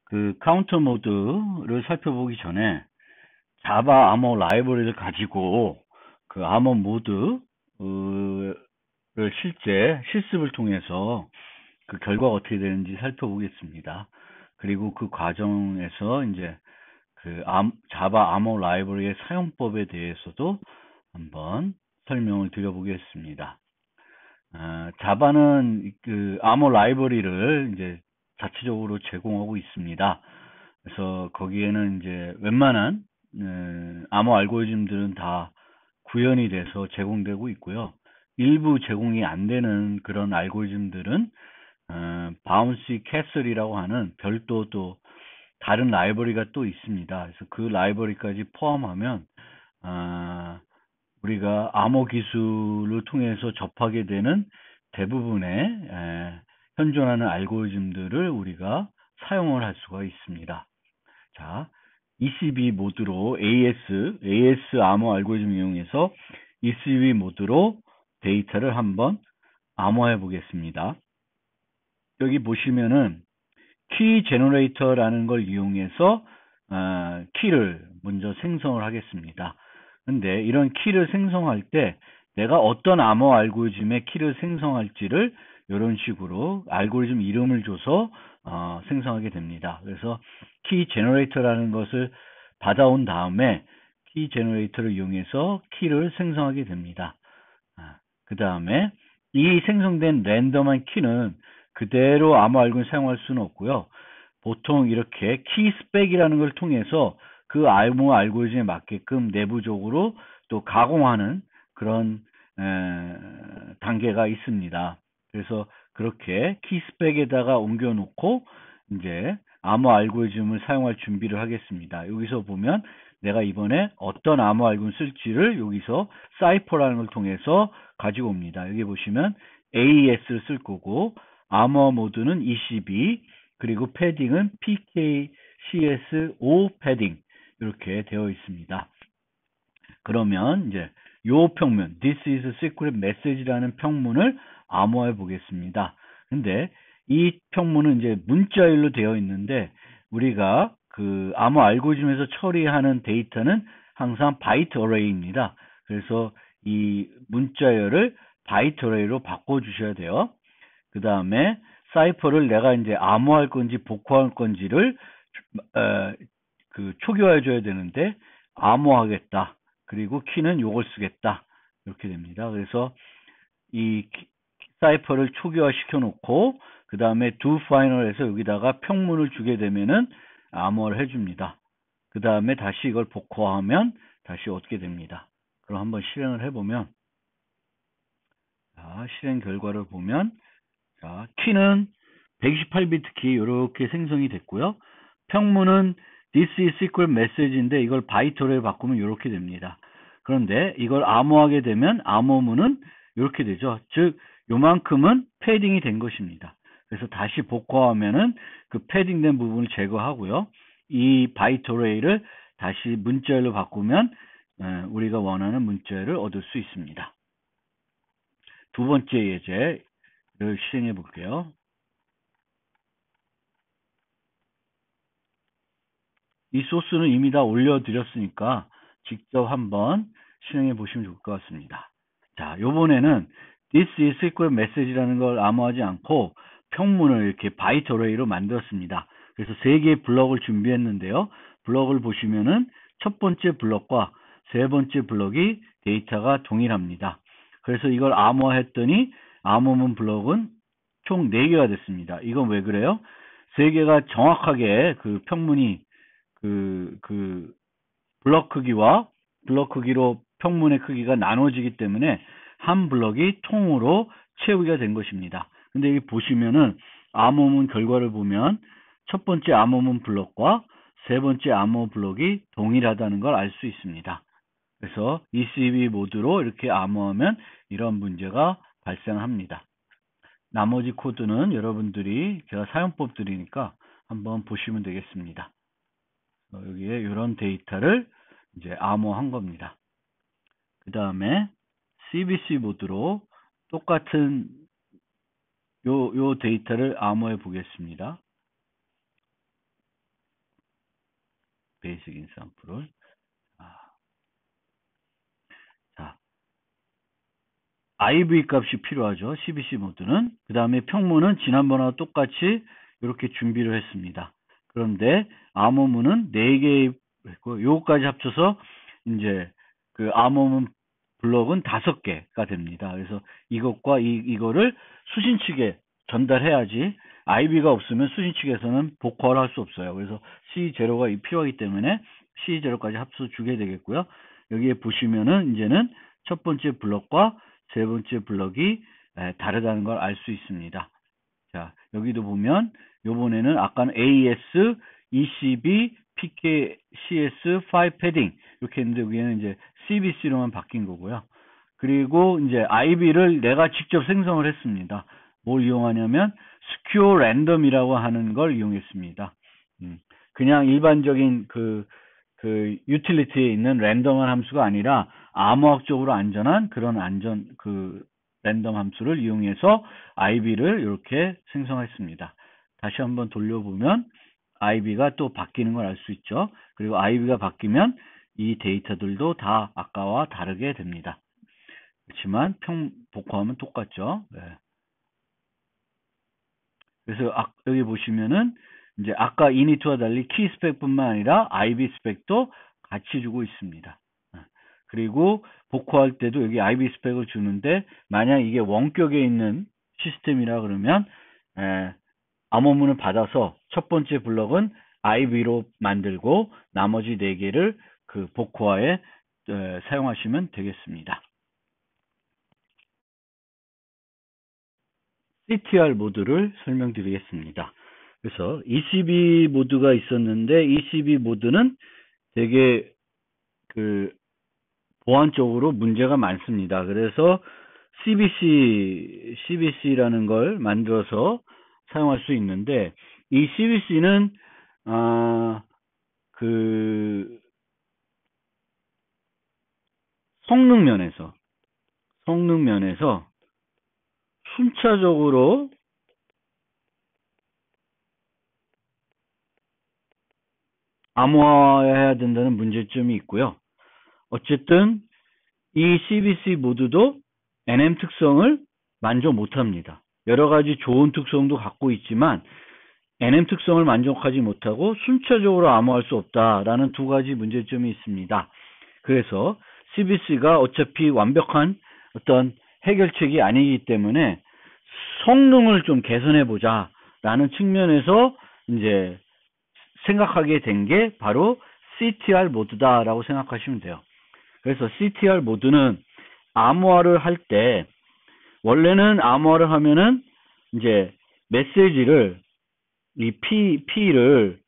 그 카운터 모드를 살펴보기 전에 자바 아머 라이브러리를 가지고 그 아머 모드를 실제 실습을 통해서 그 결과가 어떻게 되는지 살펴보겠습니다. 그리고 그 과정에서 이제 그 자바 아머 라이브러리의 사용법에 대해서도 한번 설명을 드려보겠습니다. 자바는 그 아머 라이브러리를 이제 자체적으로 제공하고 있습니다. 그래서 거기에는 이제 웬만한 암호 알고리즘들은 다 구현이 돼서 제공되고 있고요. 일부 제공이 안 되는 그런 알고리즘들은 바운시 캐슬이라고 하는 별도 또 다른 라이브러리가 또 있습니다. 그래서 그 라이브러리까지 포함하면 우리가 암호 기술을 통해서 접하게 되는 대부분의 현존하는 알고리즘들을 우리가 사용을 할 수가 있습니다. 자, ECB 모드로 AS 암호 알고리즘 이용해서 ECB 모드로 데이터를 한번 암호해 보겠습니다. 여기 보시면은 키 제너레이터라는 걸 이용해서 키를 먼저 생성을 하겠습니다. 근데 이런 키를 생성할 때 내가 어떤 암호 알고리즘의 키를 생성할지를 이런 식으로 알고리즘 이름을 줘서 생성하게 됩니다. 그래서 키 제너레이터라는 것을 받아온 다음에 키 제너레이터를 이용해서 키를 생성하게 됩니다. 그 다음에 이 생성된 랜덤한 키는 그대로 암호 알고리즘 사용할 수는 없고요. 보통 이렇게 키 스펙이라는 걸 통해서 그 암호 알고리즘에 맞게끔 내부적으로 또 가공하는 그런 단계가 있습니다. 그래서 그렇게 키 스펙에다가 옮겨 놓고 이제 암호 알고리즘을 사용할 준비를 하겠습니다. 여기서 보면 내가 이번에 어떤 암호 알고리즘 쓸지를 여기서 사이퍼라는 걸 통해서 가지고 옵니다. 여기 보시면 AES를 쓸 거고 암호 모드는 ECB 그리고 패딩은 PKCS5 패딩 이렇게 되어 있습니다. 그러면 이제 요 평문 This is a secret message라는 평문을 암호해 보겠습니다. 근데 이 평문은 이제 문자열로 되어 있는데 우리가 그 암호 알고리즘에서 처리하는 데이터는 항상 바이트 어레이입니다. 그래서 이 문자열을 바이트 어레이로 바꿔 주셔야 돼요. 그 다음에 사이퍼를 내가 이제 암호할 건지 복호할 건지를 그 초기화해 줘야 되는데 암호하겠다. 그리고 키는 요걸 쓰겠다. 이렇게 됩니다. 그래서 이 사이퍼를 초기화 시켜 놓고 그 다음에 do final에서 여기다가 평문을 주게 되면은 암호를 해줍니다. 그 다음에 다시 이걸 복호하면 다시 얻게 됩니다. 그럼 한번 실행을 해보면 자, 실행 결과를 보면 자, 키는 128비트 키 이렇게 생성이 됐고요. 평문은 this is secret message인데 이걸 바이트로 바꾸면 이렇게 됩니다. 그런데 이걸 암호하게 되면 암호문은 이렇게 되죠. 즉 요만큼은 패딩이 된 것입니다. 그래서 다시 복호하면은 그 패딩된 부분을 제거하고요. 이 바이트 어레이를 다시 문자열로 바꾸면 우리가 원하는 문자열을 얻을 수 있습니다. 두 번째 예제를 실행해 볼게요. 이 소스는 이미 다 올려드렸으니까 직접 한번 실행해 보시면 좋을 것 같습니다. 자, 요번에는 this is secret message라는 걸 암호하지 않고 평문을 이렇게 바이트 어레이로 만들었습니다. 그래서 3개의 블럭을 준비했는데요. 블럭을 보시면은 첫 번째 블럭과 세 번째 블럭이 데이터가 동일합니다. 그래서 이걸 암호했더니 암호문 블럭은 총 4개가 됐습니다. 이건 왜 그래요? 3개가 정확하게 그 평문이 블럭 크기와 블럭 크기로 평문의 크기가 나눠지기 때문에 한 블럭이 통으로 채우기가 된 것입니다. 근데 여기 보시면은 암호문 결과를 보면 첫 번째 암호문 블럭과 세 번째 암호 블럭이 동일하다는 걸 알 수 있습니다. 그래서 ECB 모드로 이렇게 암호하면 이런 문제가 발생합니다. 나머지 코드는 여러분들이 제가 사용법 드리니까 한번 보시면 되겠습니다. 여기에 이런 데이터를 이제 암호한 겁니다. 그 다음에 CBC 모드로 똑같은 요 데이터를 암호해 보겠습니다. 베이직 인sam플을. 자, IV 값이 필요하죠. CBC 모드는. 그 다음에 평문은 지난번과 똑같이 이렇게 준비를 했습니다. 그런데 암호문은 4개 있고, 요거까지 합쳐서 이제 그 암호문 블럭은 5개가 됩니다. 그래서 이것과 이거를 수신 측에 전달해야지, IB가 없으면 수신 측에서는 복구를 할 수 없어요. 그래서 C0가 필요하기 때문에 C0까지 합쳐서 주게 되겠고요. 여기에 보시면은 이제는 첫 번째 블럭과 세 번째 블럭이 다르다는 걸 알 수 있습니다. 자, 여기도 보면 요번에는 아까는 AS, ECB, PK, CS, 5 패딩 이렇게 했는데 여기는 이제 CBC로만 바뀐 거고요. 그리고 이제 IB를 내가 직접 생성을 했습니다. 뭘 이용하냐면 스퀘어 랜덤이라고 하는 걸 이용했습니다. 그냥 일반적인 그 유틸리티에 있는 랜덤한 함수가 아니라 암호학적으로 안전한 그런 랜덤 함수를 이용해서 IB를 이렇게 생성했습니다. 다시 한번 돌려보면 IB가 또 바뀌는 걸 알 수 있죠. 그리고 IB가 바뀌면 이 데이터들도 다 아까와 다르게 됩니다. 그렇지만 복구하면 똑같죠. 네. 그래서 여기 보시면은 이제 아까 이니트와 달리 키 스펙뿐만 아니라 IB 스펙도 같이 주고 있습니다. 그리고 복구할 때도 여기 IB 스펙을 주는데, 만약 이게 원격에 있는 시스템이라 그러면 암호문을 받아서 첫 번째 블럭은 IB로 만들고 나머지 4개를 그 복구화에 사용하시면 되겠습니다. CTR 모드를 설명드리겠습니다. 그래서 ECB 모드가 있었는데, ECB 모드는 되게 그 보안적으로 문제가 많습니다. 그래서 CBC라는 걸 만들어서 사용할 수 있는데, 이 CBC는 그 성능 면에서 순차적으로 암호화해야 된다는 문제점이 있고요. 어쨌든 이 CBC 모드도 NM 특성을 만족 못합니다. 여러 가지 좋은 특성도 갖고 있지만 NM 특성을 만족하지 못하고 순차적으로 암호할 수 없다라는 2가지 문제점이 있습니다. 그래서 CBC가 어차피 완벽한 어떤 해결책이 아니기 때문에 성능을 좀 개선해 보자라는 측면에서 이제 생각하게 된 게 바로 CTR 모드다라고 생각하시면 돼요. 그래서 CTR 모드는 암호화를 할 때, 원래는 암호화를 하면은 이제 메시지를 이 P를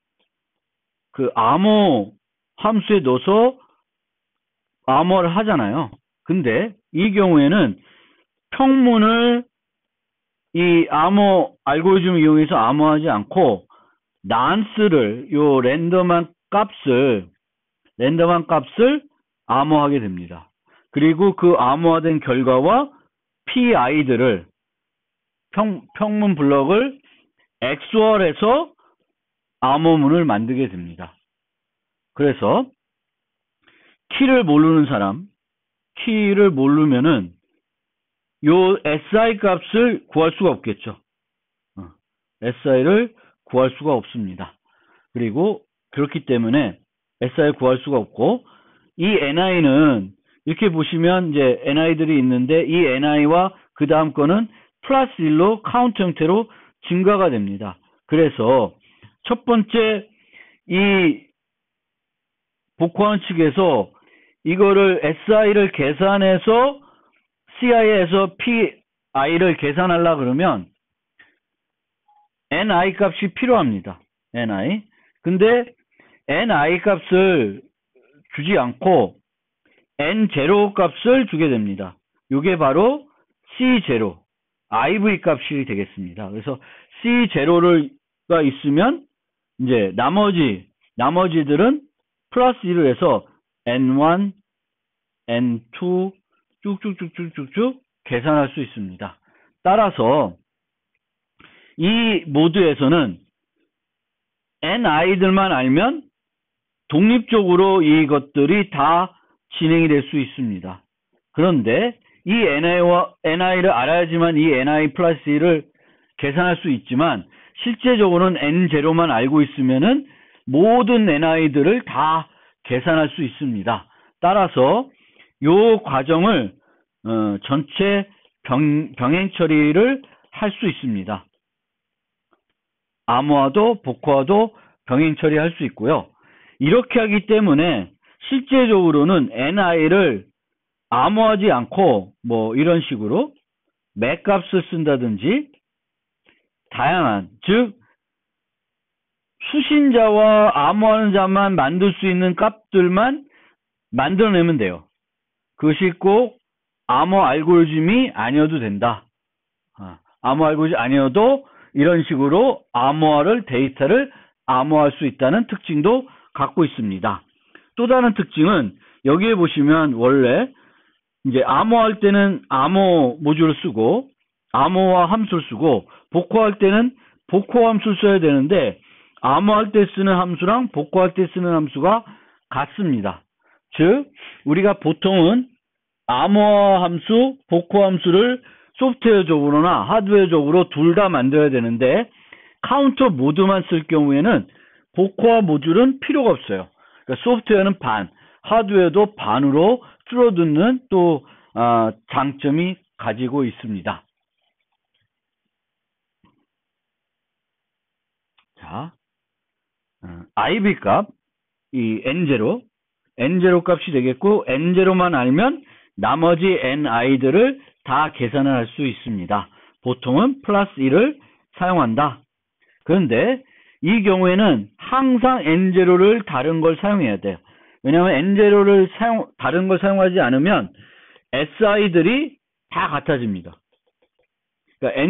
그 암호 함수에 넣어서 암호화를 하잖아요. 근데 이 경우에는 평문을 이 암호 알고리즘을 이용해서 암호하지 않고 난스를, 요 랜덤한 값을 암호하게 됩니다. 그리고 그 암호화된 결과와 PI들을 평문 블럭을 XOR해서 암호문을 만들게 됩니다. 그래서 키를 모르면은 요 SI 값을 구할 수가 없겠죠. SI를 구할 수가 없습니다. 그리고 그렇기 때문에 SI를 구할 수가 없고, 이 NI는 이렇게 보시면 이제 NI들이 있는데, 이 NI와 그 다음 거는 플러스 1로 카운트 형태로 증가가 됩니다. 그래서 첫 번째 이 복구하는 측에서 이거를 SI를 계산해서 CI에서 PI를 계산하려 그러면 NI 값이 필요합니다. NI. 근데 NI 값을 주지 않고 N0 값을 주게 됩니다. 이게 바로 C0, IV 값이 되겠습니다. 그래서 C0가 있으면 이제 나머지들은 플러스 1을 해서 N1, N2 쭉쭉쭉쭉쭉 계산할 수 있습니다. 따라서 이 모드에서는 NI들만 알면 독립적으로 이것들이 다 진행이 될 수 있습니다. 그런데 이 ni를 알아야지만 이 ni 플러스 1을 계산할 수 있지만 실제적으로는 n0만 알고 있으면은 모든 ni들을 다 계산할 수 있습니다. 따라서 이 과정을 전체 병행 처리를 할 수 있습니다. 암호화도 복호화도 병행 처리할 수 있고요. 이렇게 하기 때문에 실제적으로는 ni를 암호하지 않고 뭐 이런 식으로 맥값을 쓴다든지 다양한, 즉 수신자와 암호하는 자만 만들 수 있는 값들만 만들어내면 돼요. 그것이 꼭 암호 알고리즘이 아니어도 된다. 암호 알고리즘 아니어도 이런 식으로 데이터를 암호할 수 있다는 특징도 갖고 있습니다. 또 다른 특징은 여기에 보시면 원래 이제 암호할 때는 암호 모듈을 쓰고 암호화 함수를 쓰고 복호할 때는 복호 함수를 써야 되는데 암호할 때 쓰는 함수랑 복호할 때 쓰는 함수가 같습니다. 즉 우리가 보통은 암호화 함수, 복호 함수를 소프트웨어적으로나 하드웨어적으로 둘 다 만들어야 되는데 카운터 모드만 쓸 경우에는 복호화 모듈은 필요가 없어요. 그러니까 소프트웨어는 반, 하드웨어도 반으로 줄어드는 또 장점이 가지고 있습니다. 자, IB 값, 이 N0 값이 되겠고 N0만 알면 나머지 NI들을 다 계산을 할 수 있습니다. 보통은 플러스 1을 사용한다. 그런데 이 경우에는 항상 N0를 다른 걸 사용해야 돼요. 왜냐하면 N0를 다른 걸 사용하지 않으면 SI들이 다 같아집니다. 그러니까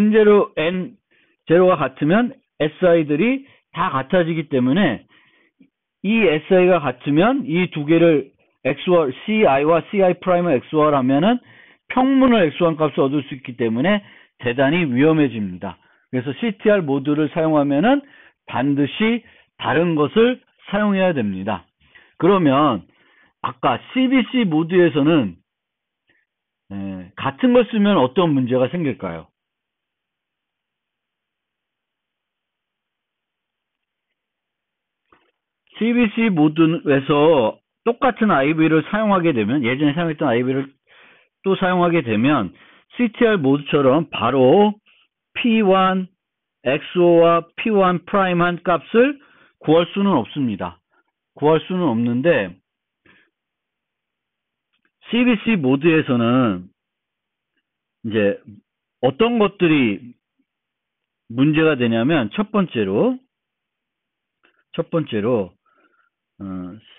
N0가 같으면 SI들이 다 같아지기 때문에 이 SI가 같으면 이 두 개를 XOR, CI와 CI'을 XOR 하면은 평문을 XOR 값을 얻을 수 있기 때문에 대단히 위험해집니다. 그래서 CTR 모드를 사용하면은 반드시 다른 것을 사용해야 됩니다. 그러면 아까 CBC 모드에서는 같은 걸 쓰면 어떤 문제가 생길까요? CBC 모드에서 똑같은 IV를 사용하게 되면 예전에 사용했던 IV를 또 사용하게 되면 CTR 모드처럼 바로 P1, XO와 P1 프라임한 값을 구할 수는 없습니다. 구할 수는 없는데 CBC 모드에서는 이제 어떤 것들이 문제가 되냐면 첫 번째로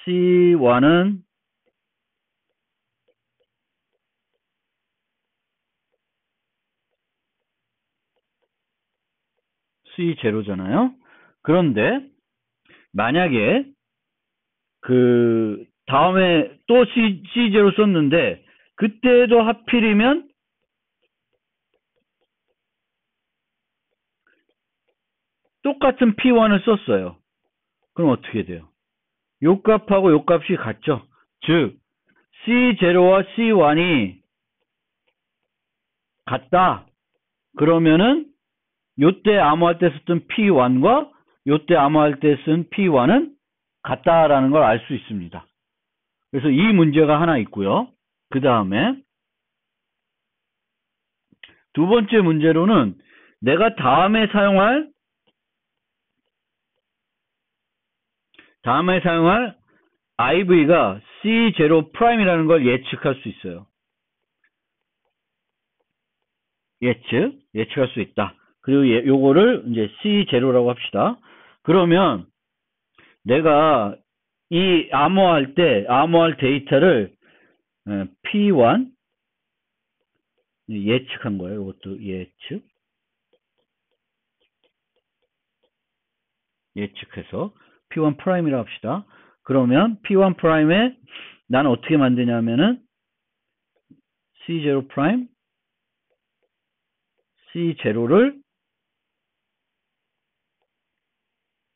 C1은 C0잖아요. 그런데 만약에 그 다음에 또 C0 썼는데 그때도 하필이면 똑같은 P1을 썼어요. 그럼 어떻게 돼요? 요 값하고 요 값이 같죠. 즉 C0와 C1이 같다. 그러면은 요때 암호할 때 썼던 P1과 요때 암호할 때 쓴 P1은 같다라는 걸 알 수 있습니다. 그래서 이 문제가 하나 있고요. 그 다음에 두 번째 문제로는 내가 다음에 사용할 IV가 C0'이라는 걸 예측할 수 있어요. 예측할 수 있다. 그리고 요거를 이제 C0라고 합시다. 그러면 내가 이 암호할 데이터를 P1 예측한 거예요. 이것도 예측해서 P1 프라임이라고 합시다. 그러면 P1 프라임에 나는 어떻게 만드냐면은 C0 프라임 C0를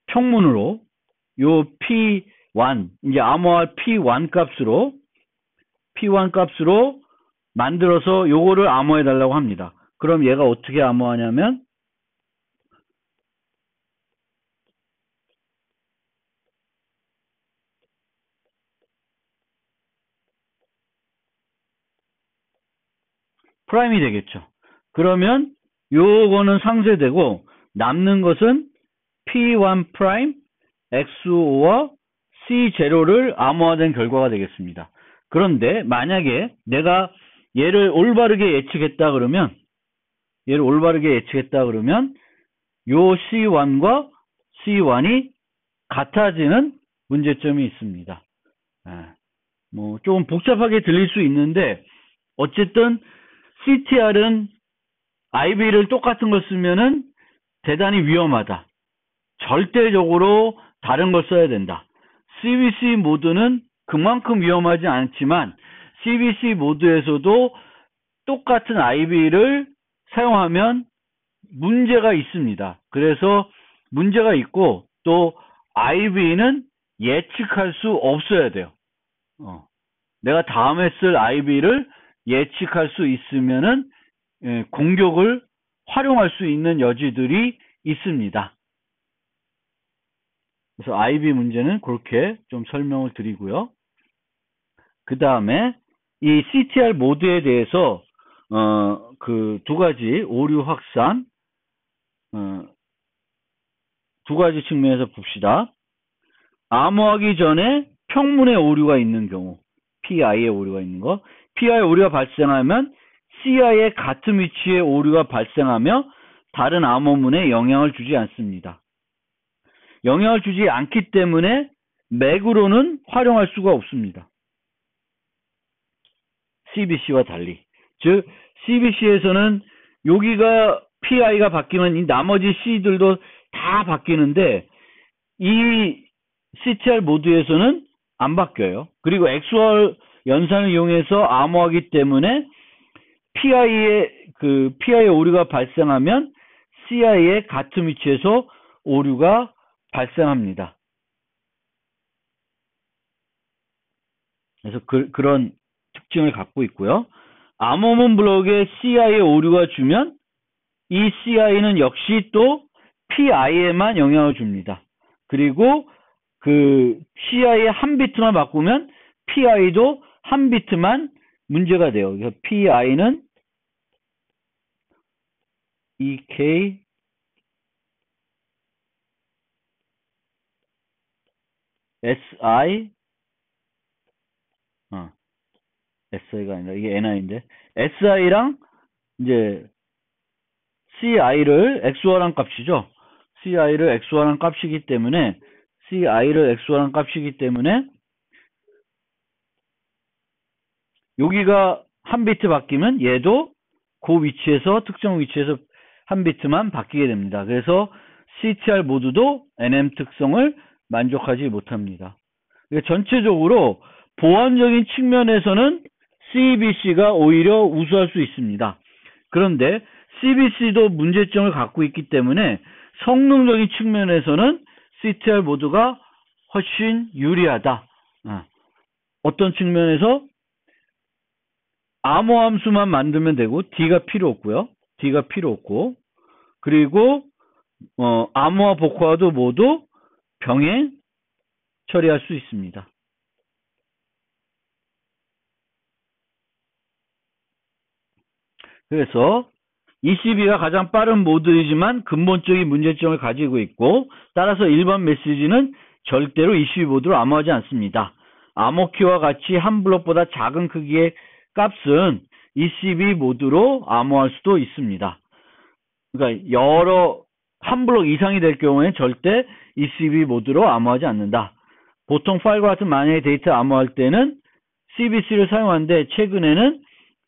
평문으로 요 이제 암호화 P1 값으로 만들어서 요거를 암호해 달라고 합니다. 그럼 얘가 어떻게 암호하냐면 프라임이 되겠죠. 그러면 요거는 상쇄되고 남는 것은 P1 프라임 XO와 C0를 암호화된 결과가 되겠습니다. 그런데 만약에 내가 얘를 올바르게 예측했다 그러면 요 C1과 C1이 같아지는 문제점이 있습니다. 뭐 조금 복잡하게 들릴 수 있는데 어쨌든 CTR은 IB를 똑같은 걸 쓰면은 대단히 위험하다. 절대적으로 다른 걸 써야 된다. CBC 모드는 그만큼 위험하지 않지만 CBC 모드에서도 똑같은 IB를 사용하면 문제가 있습니다. 그래서 문제가 있고 또 IB는 예측할 수 없어야 돼요. 내가 다음에 쓸 IB를 예측할 수 있으면은 공격을 활용할 수 있는 여지들이 있습니다. 그래서 IB 문제는 그렇게 좀 설명을 드리고요. 그 다음에 이 CTR 모드에 대해서 그 두 가지 오류 확산 두 가지 측면에서 봅시다. 암호하기 전에 평문에 오류가 있는 경우, PI에 오류가 있는 거, PI에 오류가 발생하면 CI의 같은 위치에 오류가 발생하며 다른 암호문에 영향을 주지 않습니다. 영향을 주지 않기 때문에 맥으로는 활용할 수가 없습니다. CBC와 달리. 즉 CBC에서는 여기가 PI가 바뀌면 이 나머지 C들도 다 바뀌는데 이 CTR 모드에서는 안 바뀌어요. 그리고 XOR 연산을 이용해서 암호하기 때문에 PI에 오류가 발생하면 CI의 같은 위치에서 오류가 발생합니다. 그래서 그런 특징을 갖고 있고요. 암호문 블록에 CI에 오류가 주면 이 CI는 역시 또 PI에만 영향을 줍니다. 그리고 그 CI의 한 비트만 바꾸면 PI도 한 비트만 문제가 돼요. 그래서 PI는 EK SI SI가 아니라 이게 NI인데 SI랑 이제 CI를 XOR한 값이죠. CI를 XOR한 값이기 때문에 여기가 한 비트 바뀌면 얘도 그 위치에서 특정 위치에서 한 비트만 바뀌게 됩니다. 그래서 CTR 모드도 NM 특성을 만족하지 못합니다. 전체적으로 보안적인 측면에서는 CBC가 오히려 우수할 수 있습니다. 그런데 CBC도 문제점을 갖고 있기 때문에 성능적인 측면에서는 CTR 모드가 훨씬 유리하다. 어떤 측면에서 암호함수만 만들면 되고 D가 필요 없고요. 그리고 암호화 복호화도 모두 병행 처리할 수 있습니다. 그래서 ECB가 가장 빠른 모드이지만 근본적인 문제점을 가지고 있고 따라서 1번 메시지는 절대로 ECB 모드로 암호하지 않습니다. 암호키와 같이 한 블록보다 작은 크기의 값은 ECB 모드로 암호할 수도 있습니다. 그러니까 한 블록 이상이 될 경우에 절대 ECB 모드로 암호하지 않는다. 보통 파일과 같은 만약의 데이터 암호할 때는 CBC를 사용하는데 최근에는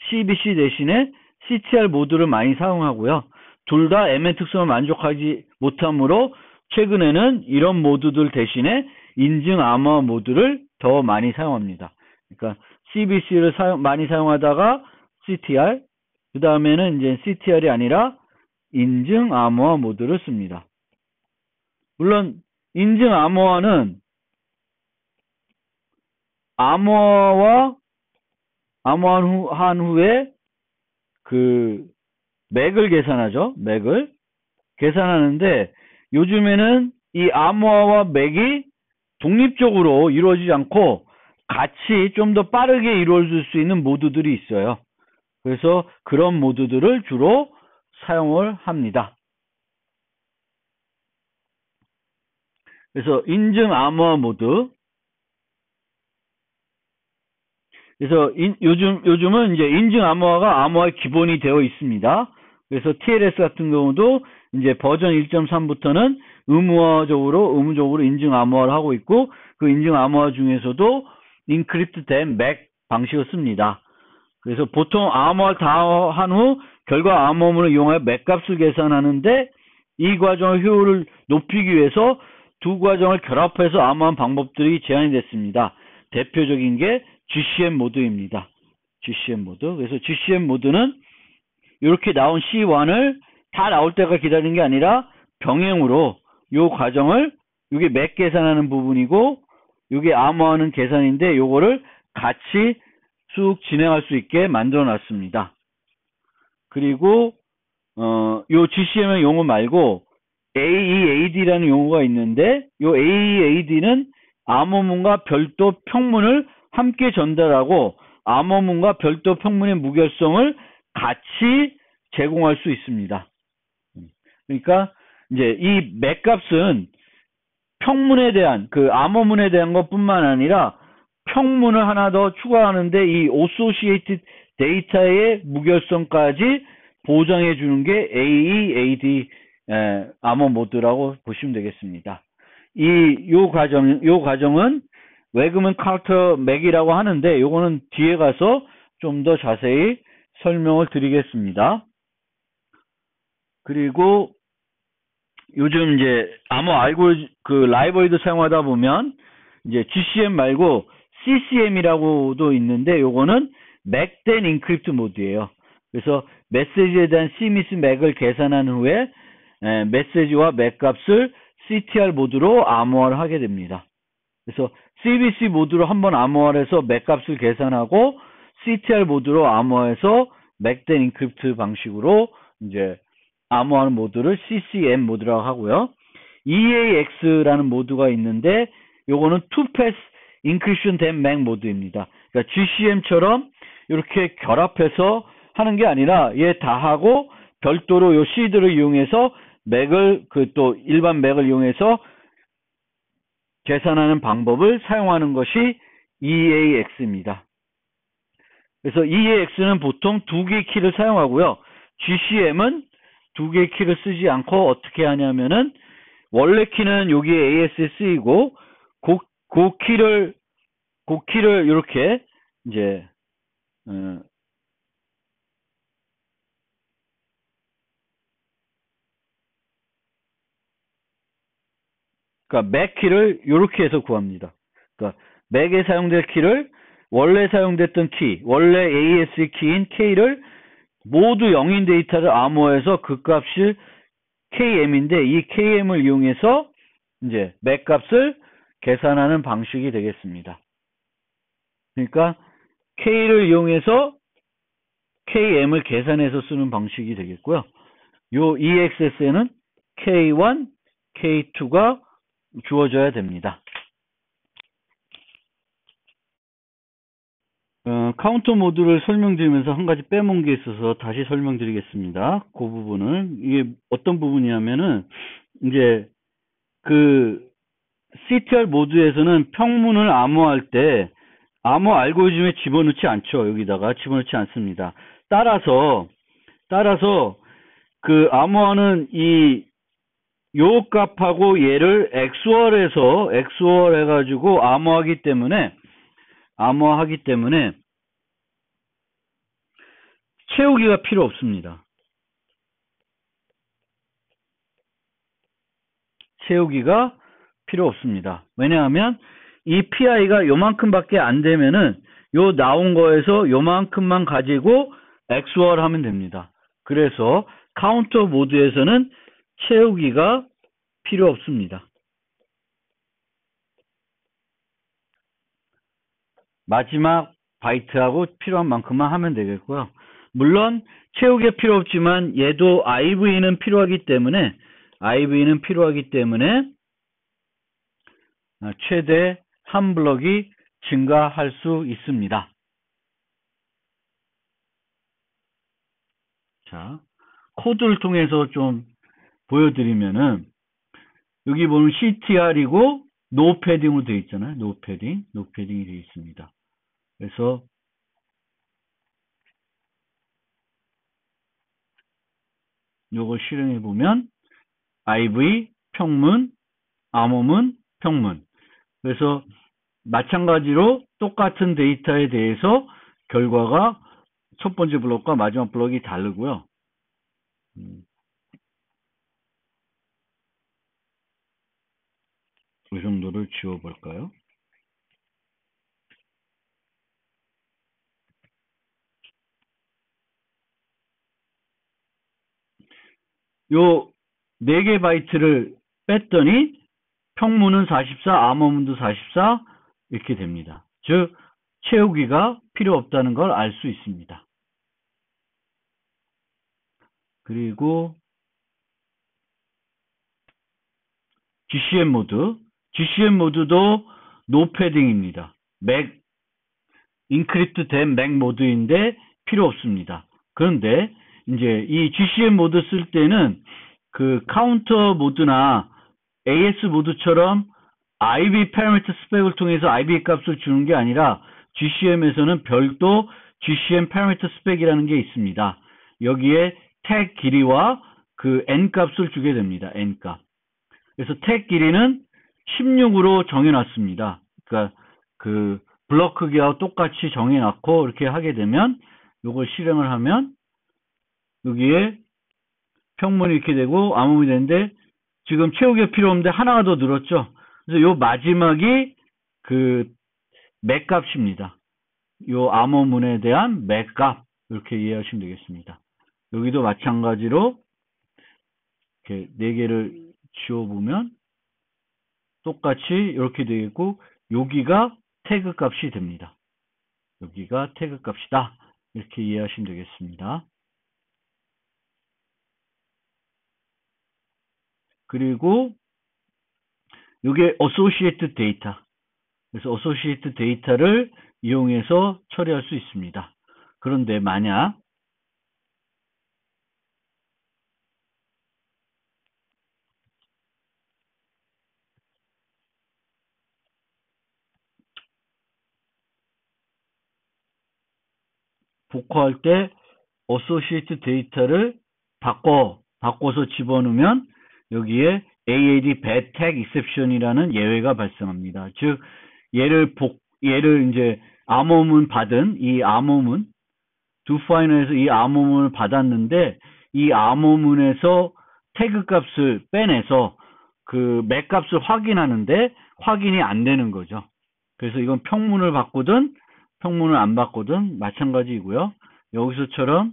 CBC 대신에 CTR 모드를 많이 사용하고요. 둘 다 MN 특성을 만족하지 못하므로 최근에는 이런 모드들 대신에 인증 암호화 모드를 더 많이 사용합니다. 그러니까 CBC를 많이 사용하다가 CTR, 그 다음에는 이제 CTR이 아니라 인증 암호화 모드를 씁니다. 물론 인증 암호화는 암호한 후에 그 맥을 계산하죠. 맥을 계산하는데 요즘에는 이 암호화와 맥이 독립적으로 이루어지지 않고 같이 좀 더 빠르게 이루어질 수 있는 모드들이 있어요. 그래서 그런 모드들을 주로 사용을 합니다. 그래서 인증 암호화 모드. 그래서 요즘은 이제 인증 암호화가 암호화의 기본이 되어 있습니다. 그래서 TLS 같은 경우도 이제 버전 1.3부터는 의무적으로 인증 암호화를 하고 있고, 그 인증 암호화 중에서도 인크립트 된 맥 방식을 씁니다. 그래서 보통 암호화를 다 한 후 결과 암호문을 이용하여 맥 값을 계산하는데, 이 과정의 효율을 높이기 위해서 두 과정을 결합해서 암호한 방법들이 제안이 됐습니다. 대표적인 게 GCM 모드입니다. GCM 모드. 그래서 GCM 모드는 이렇게 나온 C1을 다 나올 때가 기다리는 게 아니라 병행으로 요 과정을, 이게 맥 계산하는 부분이고 이게 암호하는 계산인데 요거를 같이 쑥 진행할 수 있게 만들어 놨습니다. 그리고 요 GCM의 용어 말고 AEAD라는 용어가 있는데, 요 AEAD는 암호문과 별도 평문을 함께 전달하고 암호문과 별도 평문의 무결성을 같이 제공할 수 있습니다. 그러니까 이제 이 맥 값은 평문에 대한, 그 암호문에 대한 것뿐만 아니라 평문을 하나 더 추가하는데 이 associated 데이터의 무결성까지 보장해 주는 게 AEAD 암호 모드라고 보시면 되겠습니다. 요 과정은 웨그먼 카터 맥이라고 하는데, 요거는 뒤에 가서 좀 더 자세히 설명을 드리겠습니다. 그리고 요즘 이제 암호 알고리즘 그 라이브러리도 사용하다 보면 이제 GCM 말고 CCM이라고도 있는데, 요거는 맥된 인크립트 모드예요. 그래서 메시지에 대한 CMIS 맥을 계산한 후에 메시지와 맥 값을 CTR 모드로 암호화를 하게 됩니다. 그래서 CBC 모드로 한번 암호화를 해서 맥 값을 계산하고 CTR 모드로 암호화해서 맥된 인크립트 방식으로 이제 암호하는 모드를 CCM 모드라고 하고요. EAX라는 모드가 있는데 요거는 투패스 인크립션 된 맥 모드입니다. 그러니까 GCM처럼 이렇게 결합해서 하는 게 아니라 얘 다 하고 별도로 요 시드를 이용해서 맥을 또 일반 맥을 이용해서 계산하는 방법을 사용하는 것이 EAX입니다. 그래서 EAX는 보통 두 개의 키를 사용하고요. GCM은 두 개의 키를 쓰지 않고 어떻게 하냐면은 원래 키는 여기에 AS에 쓰이고 그 키를 이렇게 이제 그러니까 맥 키를 이렇게 해서 구합니다. 그러니까 맥에 사용될 키를 원래 사용됐던 키, 원래 AS 키인 K를 모두 0인 데이터를 암호해서 그 값이 KM인데, 이 KM을 이용해서 이제 맥 값을 계산하는 방식이 되겠습니다. 그러니까 K를 이용해서 KM을 계산해서 쓰는 방식이 되겠고요. 요 EXS에는 K1, K2가 주어져야 됩니다. 카운터 모드를 설명드리면서 한 가지 빼먹은 게 있어서 다시 설명드리겠습니다. 그 부분은, 이게 어떤 부분이냐면은, 이제, CTR 모드에서는 평문을 암호할 때, 암호 알고리즘에 집어넣지 않죠. 여기다가 집어넣지 않습니다. 따라서, 암호하는 요 값하고 얘를 XOR 해가지고 암호하기 때문에 채우기가 필요 없습니다. 채우기가 필요 없습니다. 왜냐하면 이 PI가 요만큼밖에 안 되면은 요 나온 거에서 요만큼만 가지고 XOR 하면 됩니다. 그래서 카운터 모드에서는 채우기가 필요 없습니다. 마지막 바이트하고 필요한 만큼만 하면 되겠고요. 물론 채우기 필요 없지만 얘도 IV는 필요하기 때문에 최대 한 블럭이 증가할 수 있습니다. 자, 코드를 통해서 좀 보여드리면은 여기 보면 CTR이고 노 패딩으로 되어 있잖아요. 노 패딩이 되어 있습니다. 그래서 요걸 실행해 보면 IV 평문, 암호문, 평문. 그래서 마찬가지로 똑같은 데이터에 대해서 결과가 첫 번째 블록과 마지막 블록이 다르고요. 이 정도를 지워볼까요? 요 4개 바이트를 뺐더니 평문은 44, 암호문도 44 이렇게 됩니다. 즉 채우기가 필요 없다는 걸 알 수 있습니다. 그리고 GCM 모드도 노 패딩입니다. 맥 인크립트 된 맥 모드인데 필요 없습니다. 그런데 이제 이 GCM 모드 쓸 때는 그 카운터 모드나 AS 모드처럼 IB 패러미터 스펙을 통해서 IB 값을 주는 게 아니라 GCM에서는 별도 GCM 패러미터 스펙이라는 게 있습니다. 여기에 태그 길이와 그 N 값을 주게 됩니다. N 값. 그래서 태그 길이는 16으로 정해놨습니다. 그러니까 그 블럭 크기와 똑같이 정해놨고 이렇게 하게 되면 이걸 실행을 하면 여기에 평문이 이렇게 되고 암호문이 되는데 지금 채우기가 필요 없는데 하나가 더 늘었죠. 그래서 요 마지막이 그 맥 값입니다. 요 암호문에 대한 맥 값 이렇게 이해하시면 되겠습니다. 여기도 마찬가지로 이렇게 4개를 지워보면 똑같이 이렇게 되겠고 여기가 태그 값이 됩니다. 여기가 태그 값이다. 이렇게 이해하시면 되겠습니다. 그리고 이게 어소시에이트 데이터. 그래서 어소시에이트 데이터를 이용해서 처리할 수 있습니다. 그런데 만약 복구할 때 어소시에이트 데이터를 바꿔서 집어넣으면 여기에 AAD bad tag exception이라는 예외가 발생합니다. 즉 얘를 이제 암호문 받은 이 암호문 두파이너에서 이 암호문을 받았는데 이 암호문에서 태그 값을 빼내서 그 맥 값을 확인하는데 확인이 안 되는 거죠. 그래서 이건 평문을 바꾸든 평문을 안 바꾸든 마찬가지이고요. 여기서처럼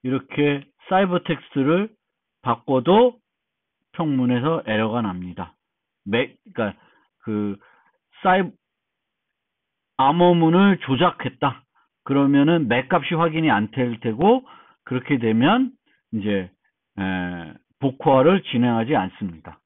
이렇게 사이버 텍스트를 바꿔도 평문에서 에러가 납니다. 그러니까 그 암호문을 조작했다. 그러면은 맥 값이 확인이 안 될 테고 그렇게 되면 이제 복구화를 진행하지 않습니다.